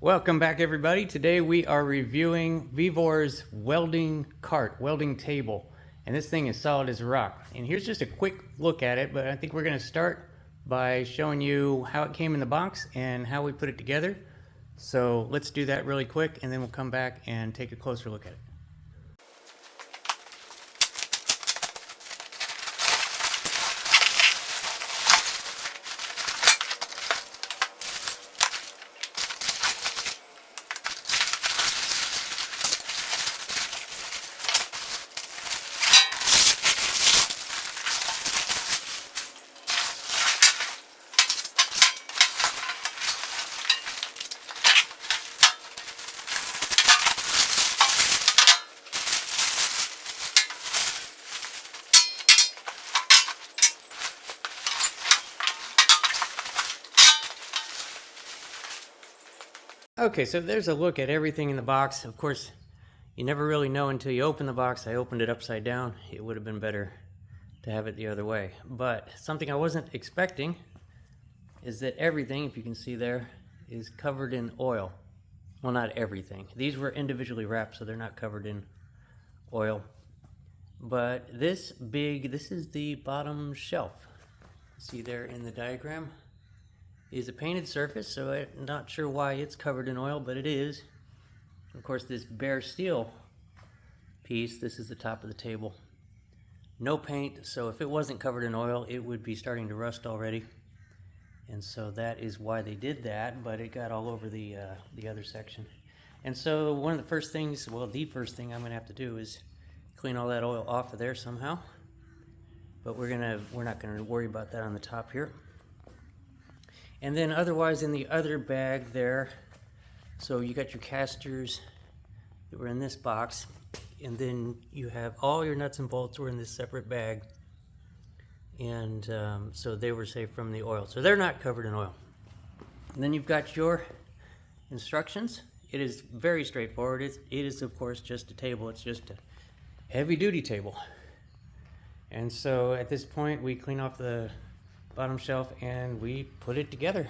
Welcome back, everybody. Today we are reviewing VEVOR's welding table, and this thing is solid as a rock. And here's just a quick look at it, but I think we're going to start by showing you how it came in the box and how we put it together. So let's do that really quick, and then we'll come back and take a closer look at it. Okay, so there's a look at everything in the box. Of course, you never really know until you open the box. I opened it upside down. It would have been better to have it the other way. But something I wasn't expecting is that everything, if you can see there, is covered in oil. Well, not everything. These were individually wrapped, so they're not covered in oil. But this is the bottom shelf. See there in the diagram? Is a painted surface, so I'm not sure why it's covered in oil, but it is. Of course, this bare steel piece, this is the top of the table. No paint, so if it wasn't covered in oil, it would be starting to rust already. And so that is why they did that, but it got all over the other section. And so one of the first things, well, the first thing I'm gonna have to do is clean all that oil off of there somehow. But we're not gonna worry about that on the top here. And then otherwise in the other bag there, so you got your casters that were in this box, and then you have all your nuts and bolts were in this separate bag. And so they were safe from the oil. So they're not covered in oil. And then you've got your instructions. It is very straightforward. It is of course just a table. It's just a heavy duty table. And so at this point we clean off the bottom shelf and we put it together.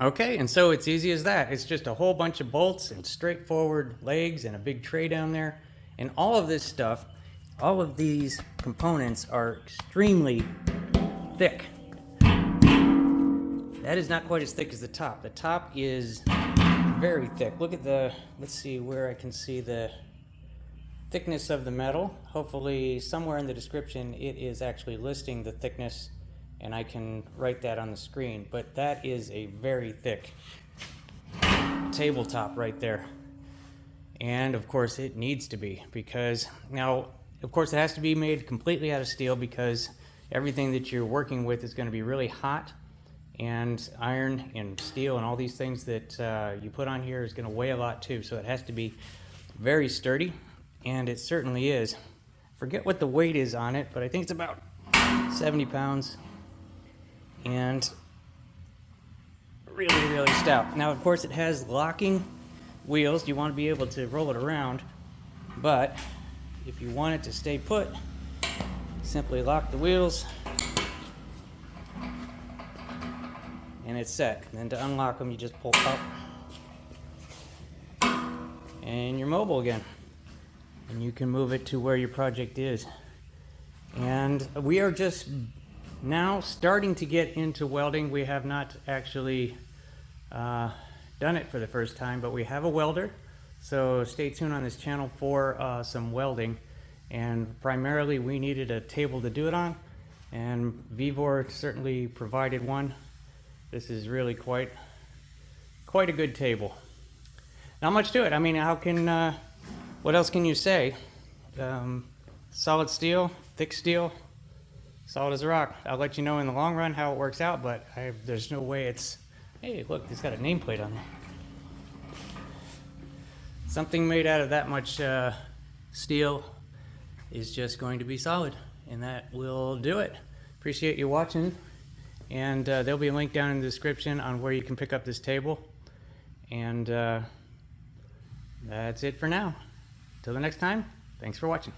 Okay, and so it's easy as that. It's just a whole bunch of bolts and straightforward legs and a big tray down there. And all of this stuff, all of these components are extremely thick. That is not quite as thick as the top. The top is very thick. Look at the, let's see where I can see the thickness of the metal. Hopefully somewhere in the description it is actually listing the thickness, and I can write that on the screen. But that is a very thick tabletop right there. And of course it needs to be, because now of course it has to be made completely out of steel, because everything that you're working with is going to be really hot, and iron and steel and all these things that you put on here is going to weigh a lot too. So it has to be very sturdy, and it certainly is. Forget what the weight is on it, but I think it's about 70 pounds. And really, really stout. Now, of course, it has locking wheels. You want to be able to roll it around, but if you want it to stay put, simply lock the wheels and it's set. And then to unlock them, you just pull up and you're mobile again, and you can move it to where your project is. And we are just now starting to get into welding. We have not actually done it for the first time, but we have a welder, so stay tuned on this channel for some welding. And primarily we needed a table to do it on, and VEVOR certainly provided one. This is really quite a good table. Not much to it. I mean, how can what else can you say? Solid steel, thick steel, solid as a rock. I'll let you know in the long run how it works out, but there's no way it's, hey, look, it's got a nameplate on there. Something made out of that much steel is just going to be solid, and that will do it. Appreciate you watching, and there'll be a link down in the description on where you can pick up this table. And that's it for now. Till the next time, thanks for watching.